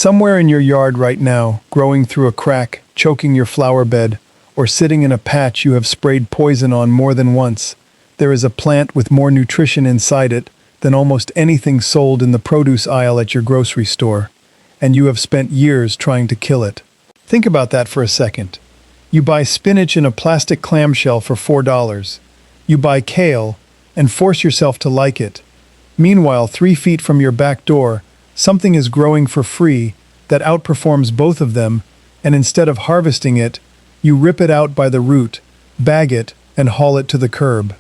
Somewhere in your yard right now, growing through a crack, choking your flower bed, or sitting in a patch you have sprayed poison on more than once, there is a plant with more nutrition inside it than almost anything sold in the produce aisle at your grocery store, and you have spent years trying to kill it. Think about that for a second. You buy spinach in a plastic clamshell for $4. You buy kale and force yourself to like it. Meanwhile, 3 feet from your back door, something is growing for free that outperforms both of them, and instead of harvesting it, you rip it out by the root, bag it, and haul it to the curb.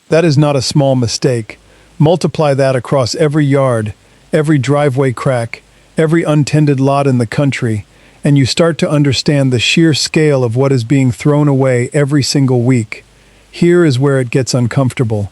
That is not a small mistake. Multiply that across every yard, every driveway crack, every untended lot in the country, and you start to understand the sheer scale of what is being thrown away every single week. Here is where it gets uncomfortable.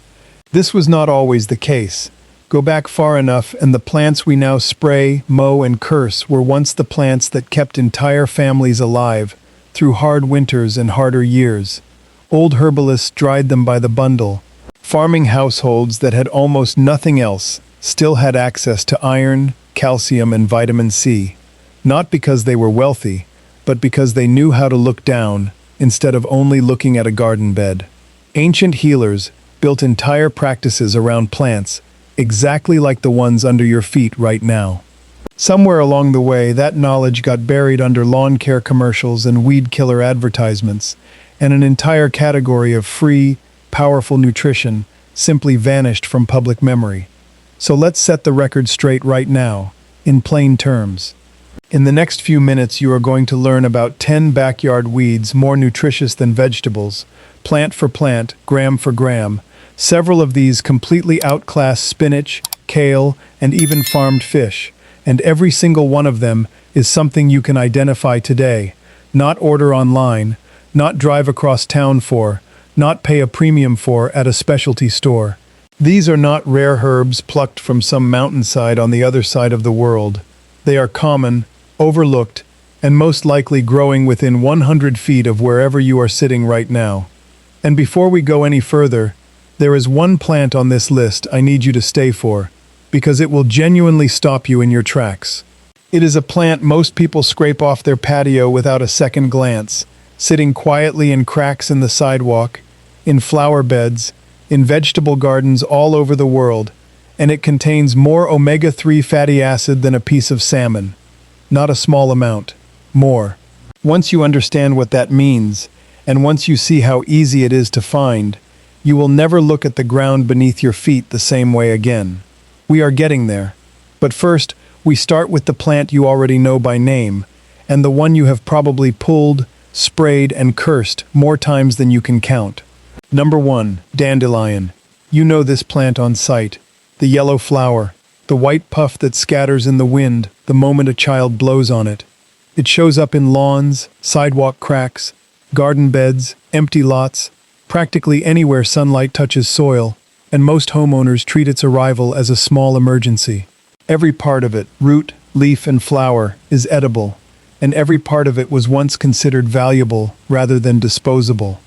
This was not always the case. Go back far enough, and the plants we now spray, mow, and curse were once the plants that kept entire families alive through hard winters and harder years. Old herbalists dried them by the bundle. Farming households that had almost nothing else still had access to iron, calcium, and vitamin C. Not because they were wealthy, but because they knew how to look down instead of only looking at a garden bed. Ancient healers built entire practices around plants, exactly like the ones under your feet right now. Somewhere along the way, that knowledge got buried under lawn care commercials and weed killer advertisements, and an entire category of free, powerful nutrition simply vanished from public memory. So let's set the record straight right now, in plain terms. In the next few minutes, you are going to learn about 10 backyard weeds more nutritious than vegetables, plant for plant, gram for gram. Several of these completely outclass spinach, kale, and even farmed fish, and every single one of them is something you can identify today, not order online, not drive across town for, not pay a premium for at a specialty store. These are not rare herbs plucked from some mountainside on the other side of the world. They are common, overlooked, and most likely growing within 100 feet of wherever you are sitting right now. And before we go any further, there is one plant on this list I need you to stay for, because it will genuinely stop you in your tracks. It is a plant most people scrape off their patio without a second glance, sitting quietly in cracks in the sidewalk, in flower beds, in vegetable gardens all over the world, and it contains more omega-3 fatty acid than a piece of salmon. Not a small amount. More. Once you understand what that means, and once you see how easy it is to find, you will never look at the ground beneath your feet the same way again. We are getting there. But first, we start with the plant you already know by name, and the one you have probably pulled, sprayed, and cursed more times than you can count. Number 1, dandelion. You know this plant on sight. The yellow flower, the white puff that scatters in the wind the moment a child blows on it. It shows up in lawns, sidewalk cracks, garden beds, empty lots, practically anywhere sunlight touches soil, and most homeowners treat its arrival as a small emergency. Every part of it, root, leaf, and flower, is edible, and every part of it was once considered valuable rather than disposable.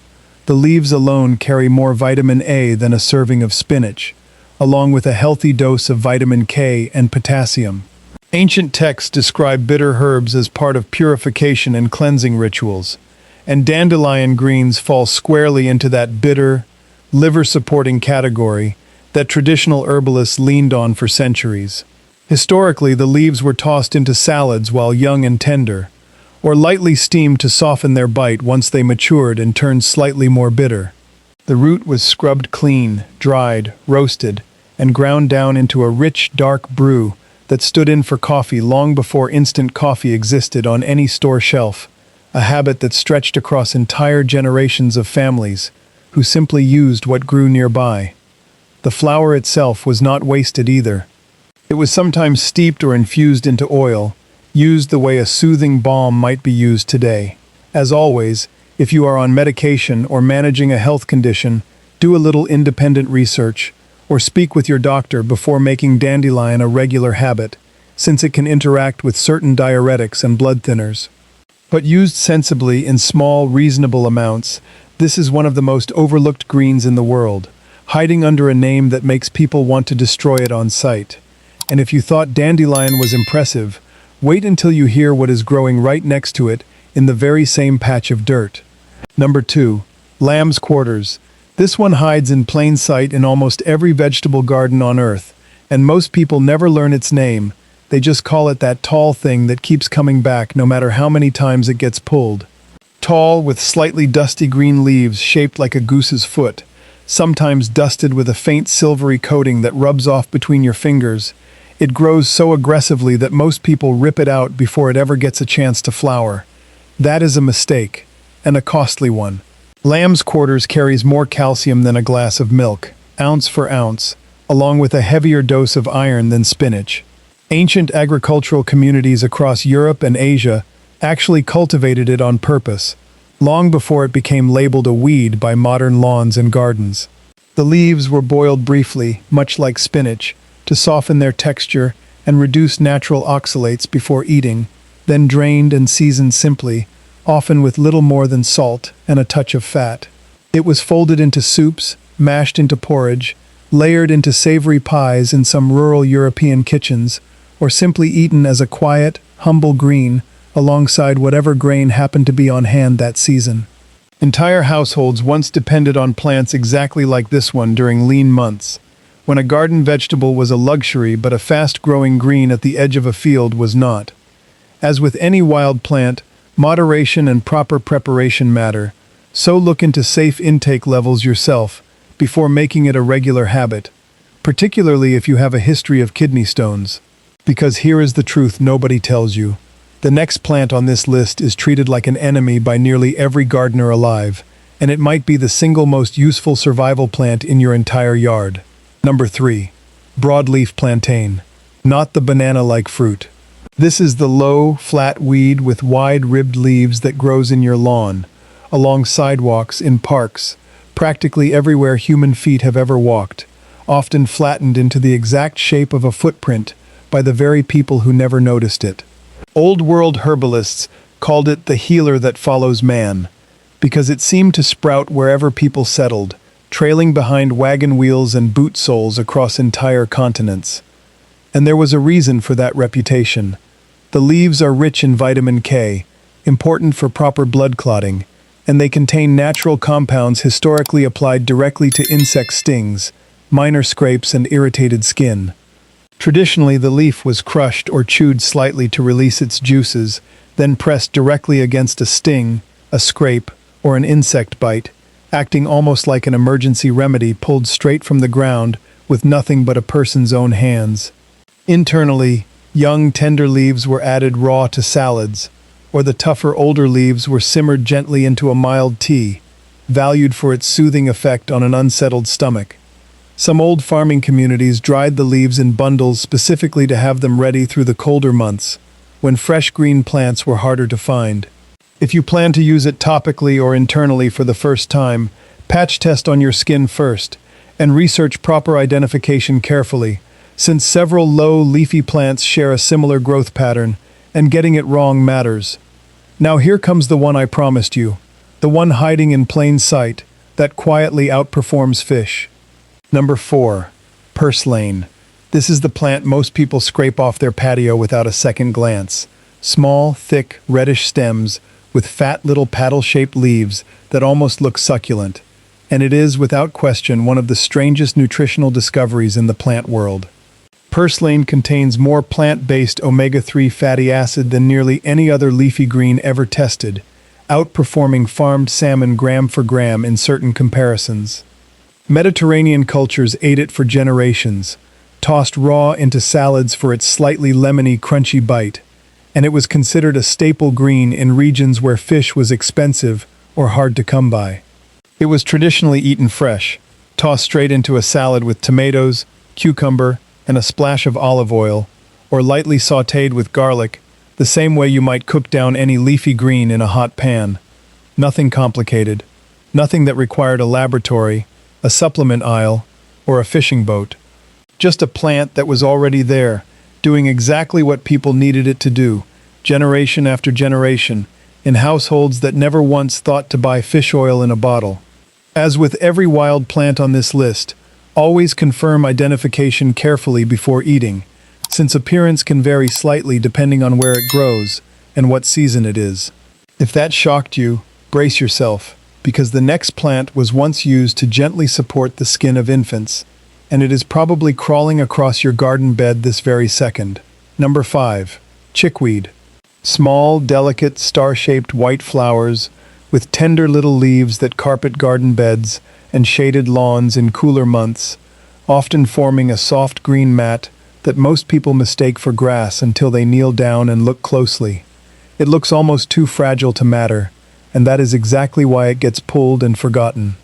The leaves alone carry more vitamin A than a serving of spinach, along with a healthy dose of vitamin K and potassium. Ancient texts describe bitter herbs as part of purification and cleansing rituals, and dandelion greens fall squarely into that bitter, liver-supporting category that traditional herbalists leaned on for centuries. Historically, the leaves were tossed into salads while young and tender, or lightly steamed to soften their bite once they matured and turned slightly more bitter. The root was scrubbed clean, dried, roasted, and ground down into a rich, dark brew that stood in for coffee long before instant coffee existed on any store shelf, a habit that stretched across entire generations of families who simply used what grew nearby. The flower itself was not wasted either. It was sometimes steeped or infused into oil, used the way a soothing balm might be used today. As always, if you are on medication or managing a health condition, do a little independent research, or speak with your doctor before making dandelion a regular habit, since it can interact with certain diuretics and blood thinners. But used sensibly in small, reasonable amounts, this is one of the most overlooked greens in the world, hiding under a name that makes people want to destroy it on sight. And if you thought dandelion was impressive, Wait until you hear what is growing right next to it in the very same patch of dirt. Number 2. Lamb's quarters. This one hides in plain sight in almost every vegetable garden on earth, and most people never learn its name. They just call it that tall thing that keeps coming back no matter how many times it gets pulled. Tall, with slightly dusty green leaves shaped like a goose's foot, sometimes dusted with a faint silvery coating that rubs off between your fingers. It grows so aggressively that most people rip it out before it ever gets a chance to flower. That is a mistake, and a costly one. Lamb's quarters carries more calcium than a glass of milk, ounce for ounce, along with a heavier dose of iron than spinach. Ancient agricultural communities across Europe and Asia actually cultivated it on purpose, long before it became labeled a weed by modern lawns and gardens. The leaves were boiled briefly, much like spinach, to soften their texture and reduce natural oxalates before eating, then drained and seasoned simply, often with little more than salt and a touch of fat. It was folded into soups, mashed into porridge, layered into savory pies in some rural European kitchens, or simply eaten as a quiet, humble green alongside whatever grain happened to be on hand that season. Entire households once depended on plants exactly like this one during lean months, when a garden vegetable was a luxury but a fast-growing green at the edge of a field was not. As with any wild plant, moderation and proper preparation matter, so look into safe intake levels yourself before making it a regular habit, particularly if you have a history of kidney stones. Because here is the truth nobody tells you. The next plant on this list is treated like an enemy by nearly every gardener alive, and it might be the single most useful survival plant in your entire yard. Number 3. Broadleaf plantain. Not the banana-like fruit. This is the low, flat weed with wide-ribbed leaves that grows in your lawn, along sidewalks, in parks, practically everywhere human feet have ever walked, often flattened into the exact shape of a footprint by the very people who never noticed it. Old-world herbalists called it the healer that follows man, because it seemed to sprout wherever people settled, trailing behind wagon wheels and boot soles across entire continents. And there was a reason for that reputation. The leaves are rich in vitamin K, important for proper blood clotting, and they contain natural compounds historically applied directly to insect stings, minor scrapes, and irritated skin. Traditionally, the leaf was crushed or chewed slightly to release its juices, then pressed directly against a sting, a scrape, or an insect bite, acting almost like an emergency remedy pulled straight from the ground with nothing but a person's own hands. Internally, young, tender leaves were added raw to salads, or the tougher, older leaves were simmered gently into a mild tea, valued for its soothing effect on an unsettled stomach. Some old farming communities dried the leaves in bundles specifically to have them ready through the colder months, when fresh green plants were harder to find. If you plan to use it topically or internally for the first time, patch test on your skin first, and research proper identification carefully, since several low, leafy plants share a similar growth pattern, and getting it wrong matters. Now here comes the one I promised you, the one hiding in plain sight, that quietly outperforms fish. Number 4. Purslane. This is the plant most people scrape off their patio without a second glance. Small, thick, reddish stems with fat little paddle-shaped leaves that almost look succulent. And it is, without question, one of the strangest nutritional discoveries in the plant world. Purslane contains more plant-based omega-3 fatty acid than nearly any other leafy green ever tested, outperforming farmed salmon gram for gram in certain comparisons. Mediterranean cultures ate it for generations, tossed raw into salads for its slightly lemony, crunchy bite, and it was considered a staple green in regions where fish was expensive or hard to come by. It was traditionally eaten fresh, tossed straight into a salad with tomatoes, cucumber, and a splash of olive oil, or lightly sautéed with garlic, the same way you might cook down any leafy green in a hot pan. Nothing complicated, nothing that required a laboratory, a supplement aisle, or a fishing boat. Just a plant that was already there, doing exactly what people needed it to do, generation after generation, in households that never once thought to buy fish oil in a bottle. As with every wild plant on this list, always confirm identification carefully before eating, since appearance can vary slightly depending on where it grows and what season it is. If that shocked you, brace yourself, because the next plant was once used to gently support the skin of infants, and it is probably crawling across your garden bed this very second. Number 5. Chickweed. Small, delicate, star-shaped white flowers with tender little leaves that carpet garden beds and shaded lawns in cooler months, often forming a soft green mat that most people mistake for grass until they kneel down and look closely. It looks almost too fragile to matter, and that is exactly why it gets pulled and forgotten.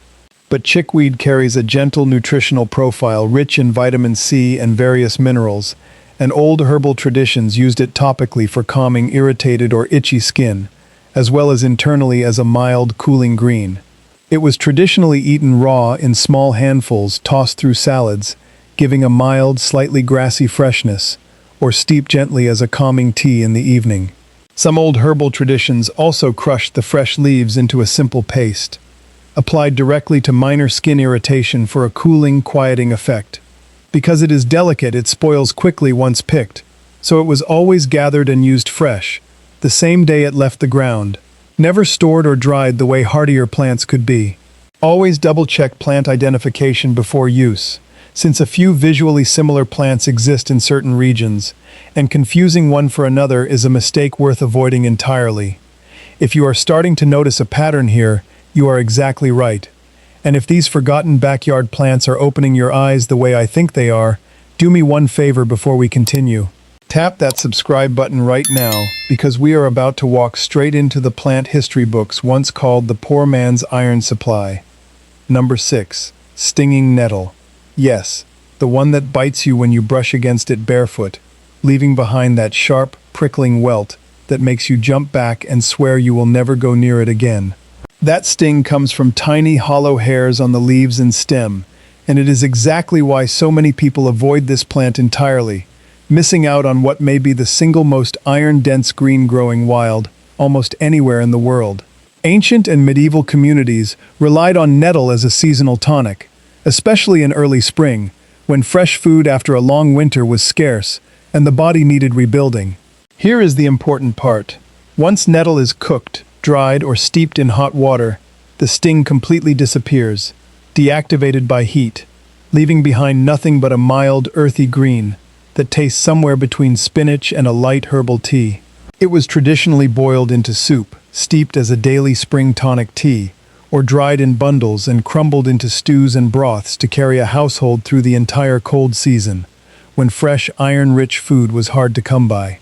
But chickweed carries a gentle nutritional profile rich in vitamin C and various minerals, and old herbal traditions used it topically for calming irritated or itchy skin, as well as internally as a mild, cooling green. It was traditionally eaten raw in small handfuls tossed through salads, giving a mild, slightly grassy freshness, or steeped gently as a calming tea in the evening. Some old herbal traditions also crushed the fresh leaves into a simple paste, applied directly to minor skin irritation for a cooling, quieting effect. Because it is delicate, it spoils quickly once picked, so it was always gathered and used fresh, the same day it left the ground, never stored or dried the way hardier plants could be. Always double-check plant identification before use, since a few visually similar plants exist in certain regions, and confusing one for another is a mistake worth avoiding entirely. If you are starting to notice a pattern here, you are exactly right. And if these forgotten backyard plants are opening your eyes the way I think they are, do me one favor before we continue. Tap that subscribe button right now, because we are about to walk straight into the plant history books once called the poor man's iron supply. Number 6. Stinging nettle. Yes, the one that bites you when you brush against it barefoot, leaving behind that sharp, prickling welt that makes you jump back and swear you will never go near it again. That sting comes from tiny hollow hairs on the leaves and stem, and it is exactly why so many people avoid this plant entirely, missing out on what may be the single most iron-dense green growing wild almost anywhere in the world. Ancient and medieval communities relied on nettle as a seasonal tonic, especially in early spring, when fresh food after a long winter was scarce and the body needed rebuilding. Here is the important part. Once nettle is cooked, dried, or steeped in hot water, the sting completely disappears, deactivated by heat, leaving behind nothing but a mild, earthy green that tastes somewhere between spinach and a light herbal tea. It was traditionally boiled into soup, steeped as a daily spring tonic tea, or dried in bundles and crumbled into stews and broths to carry a household through the entire cold season, when fresh, iron-rich food was hard to come by.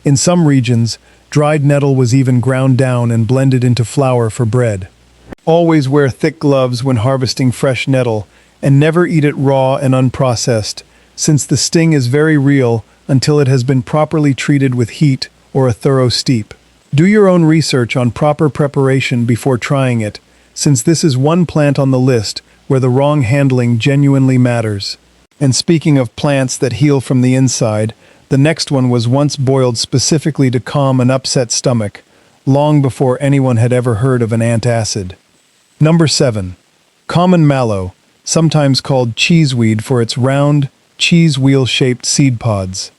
In some regions, dried nettle was even ground down and blended into flour for bread. Always wear thick gloves when harvesting fresh nettle, and never eat it raw and unprocessed, since the sting is very real until it has been properly treated with heat or a thorough steep. Do your own research on proper preparation before trying it, since this is one plant on the list where the wrong handling genuinely matters. And speaking of plants that heal from the inside, the next one was once boiled specifically to calm an upset stomach, long before anyone had ever heard of an antacid. Number 7. Common mallow, sometimes called cheeseweed for its round, cheese wheel-shaped seed pods.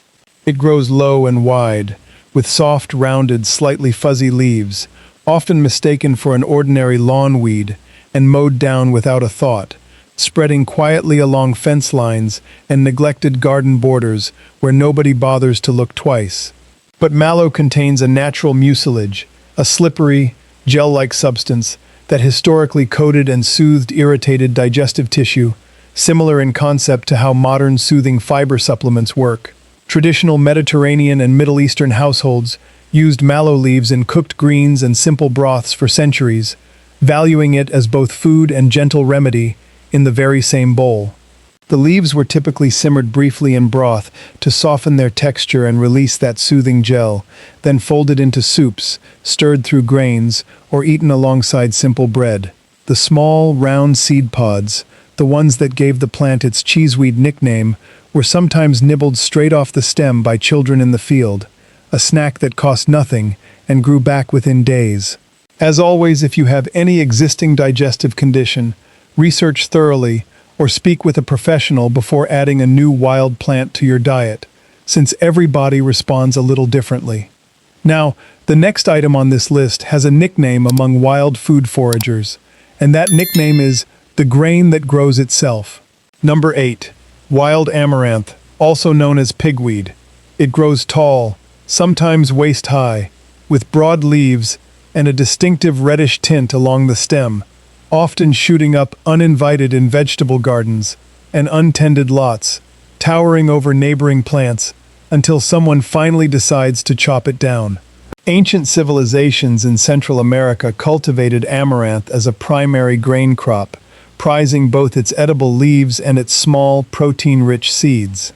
It grows low and wide, with soft, rounded, slightly fuzzy leaves, often mistaken for an ordinary lawn weed, and mowed down without a thought, spreading quietly along fence lines and neglected garden borders where nobody bothers to look twice. But mallow contains a natural mucilage, a slippery, gel-like substance that historically coated and soothed irritated digestive tissue, similar in concept to how modern soothing fiber supplements work. Traditional Mediterranean and Middle Eastern households used mallow leaves in cooked greens and simple broths for centuries, valuing it as both food and gentle remedy in the very same bowl. The leaves were typically simmered briefly in broth to soften their texture and release that soothing gel, then folded into soups, stirred through grains, or eaten alongside simple bread. The small, round seed pods, the ones that gave the plant its cheeseweed nickname, were sometimes nibbled straight off the stem by children in the field, a snack that cost nothing and grew back within days. As always, if you have any existing digestive condition, research thoroughly or speak with a professional before adding a new wild plant to your diet, since every body responds a little differently. Now, the next item on this list has a nickname among wild food foragers, and that nickname is the grain that grows itself. Number 8. Wild amaranth, also known as pigweed. It grows tall, sometimes waist-high, with broad leaves and a distinctive reddish tint along the stem, often shooting up uninvited in vegetable gardens and untended lots, towering over neighboring plants until someone finally decides to chop it down. Ancient civilizations in Central America cultivated amaranth as a primary grain crop, prizing both its edible leaves and its small, protein-rich seeds.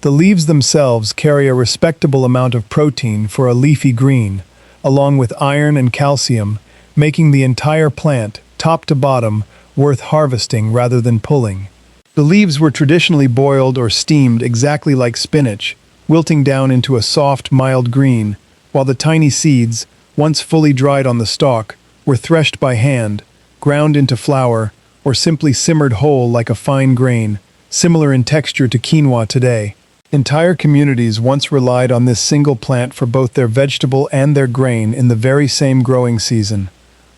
The leaves themselves carry a respectable amount of protein for a leafy green, along with iron and calcium, making the entire plant, top to bottom, worth harvesting rather than pulling. The leaves were traditionally boiled or steamed exactly like spinach, wilting down into a soft, mild green, while the tiny seeds, once fully dried on the stalk, were threshed by hand, ground into flour, or simply simmered whole like a fine grain, similar in texture to quinoa today. Entire communities once relied on this single plant for both their vegetable and their grain in the very same growing season,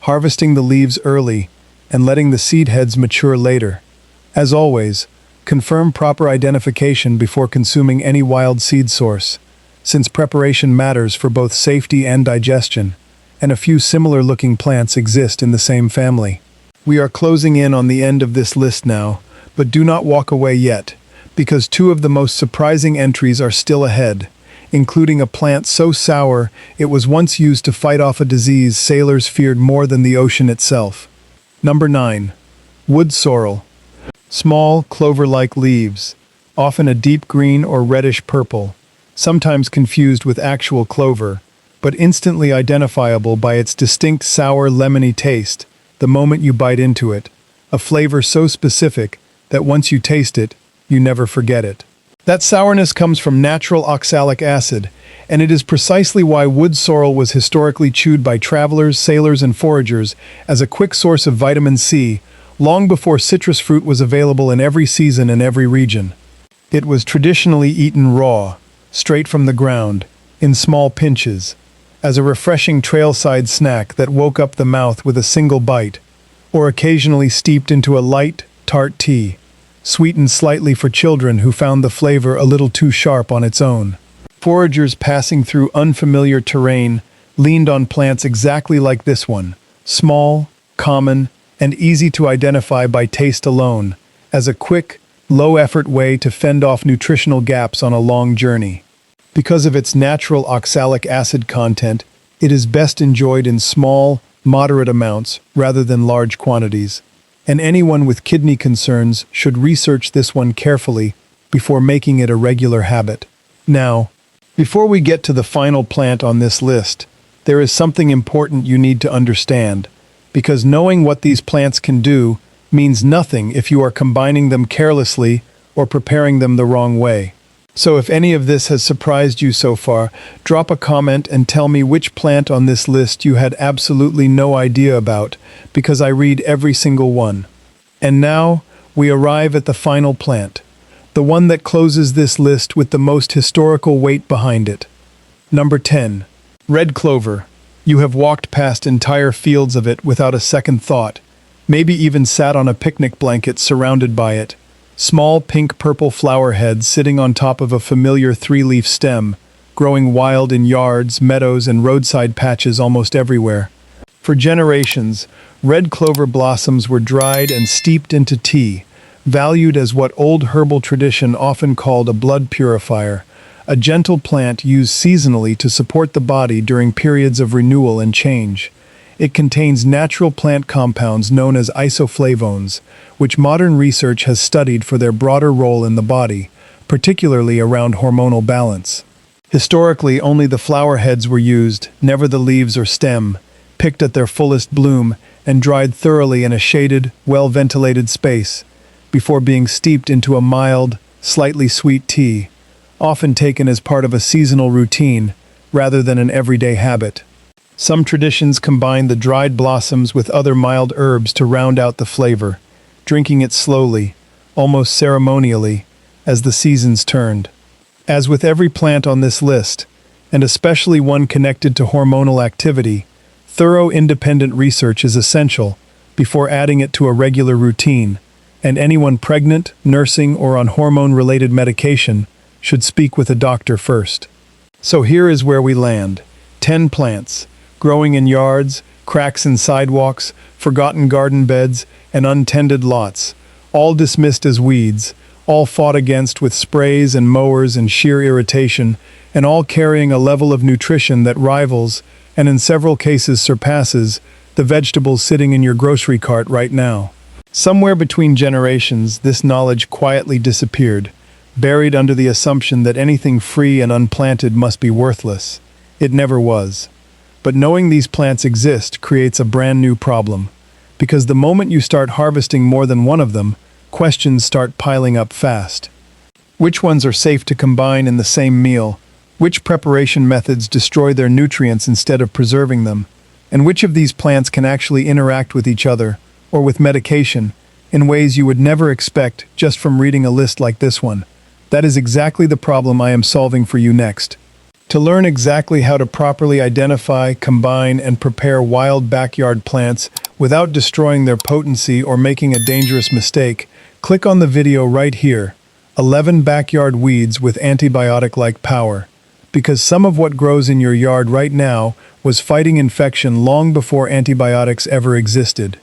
harvesting the leaves early and letting the seed heads mature later. As always, confirm proper identification before consuming any wild seed source, since preparation matters for both safety and digestion, and a few similar-looking plants exist in the same family. We are closing in on the end of this list now, but do not walk away yet, because two of the most surprising entries are still ahead, including a plant so sour it was once used to fight off a disease sailors feared more than the ocean itself. Number 9. Wood sorrel. Small, clover-like leaves, often a deep green or reddish purple, sometimes confused with actual clover, but instantly identifiable by its distinct sour lemony taste the moment you bite into it, a flavor so specific that once you taste it, you never forget it. That sourness comes from natural oxalic acid, and it is precisely why wood sorrel was historically chewed by travelers, sailors, and foragers as a quick source of vitamin C, long before citrus fruit was available in every season and every region. It was traditionally eaten raw, straight from the ground, in small pinches, as a refreshing trailside snack that woke up the mouth with a single bite, or occasionally steeped into a light, tart tea, sweetened slightly for children who found the flavor a little too sharp on its own. Foragers passing through unfamiliar terrain leaned on plants exactly like this one, small, common, and easy to identify by taste alone, as a quick, low-effort way to fend off nutritional gaps on a long journey. Because of its natural oxalic acid content, it is best enjoyed in small, moderate amounts rather than large quantities, and anyone with kidney concerns should research this one carefully before making it a regular habit. Now, before we get to the final plant on this list, there is something important you need to understand, because knowing what these plants can do means nothing if you are combining them carelessly or preparing them the wrong way. So if any of this has surprised you so far, drop a comment and tell me which plant on this list you had absolutely no idea about, because I read every single one. And now, we arrive at the final plant, the one that closes this list with the most historical weight behind it. Number 10. Red clover. You have walked past entire fields of it without a second thought, maybe even sat on a picnic blanket surrounded by it. Small pink-purple flower heads sitting on top of a familiar three-leaf stem, growing wild in yards, meadows, and roadside patches almost everywhere. For generations, red clover blossoms were dried and steeped into tea, valued as what old herbal tradition often called a blood purifier, a gentle plant used seasonally to support the body during periods of renewal and change. It contains natural plant compounds known as isoflavones, which modern research has studied for their broader role in the body, particularly around hormonal balance. Historically, only the flower heads were used, never the leaves or stem, picked at their fullest bloom and dried thoroughly in a shaded, well-ventilated space, before being steeped into a mild, slightly sweet tea, often taken as part of a seasonal routine rather than an everyday habit. Some traditions combine the dried blossoms with other mild herbs to round out the flavor, drinking it slowly, almost ceremonially, as the seasons turned. As with every plant on this list, and especially one connected to hormonal activity, thorough independent research is essential before adding it to a regular routine, and anyone pregnant, nursing, or on hormone-related medication should speak with a doctor first. So here is where we land. 10 plants, growing in yards, cracks in sidewalks, forgotten garden beds, and untended lots, all dismissed as weeds, all fought against with sprays and mowers and sheer irritation, and all carrying a level of nutrition that rivals, and in several cases surpasses, the vegetables sitting in your grocery cart right now. Somewhere between generations, this knowledge quietly disappeared, buried under the assumption that anything free and unplanted must be worthless. It never was. But knowing these plants exist creates a brand new problem, because the moment you start harvesting more than one of them, questions start piling up fast. Which ones are safe to combine in the same meal? Which preparation methods destroy their nutrients instead of preserving them? And which of these plants can actually interact with each other, or with medication, in ways you would never expect just from reading a list like this one? That is exactly the problem I am solving for you next. To learn exactly how to properly identify, combine, and prepare wild backyard plants without destroying their potency or making a dangerous mistake, click on the video right here, 11 Backyard Weeds with Antibiotic-Like Power. Because some of what grows in your yard right now was fighting infection long before antibiotics ever existed.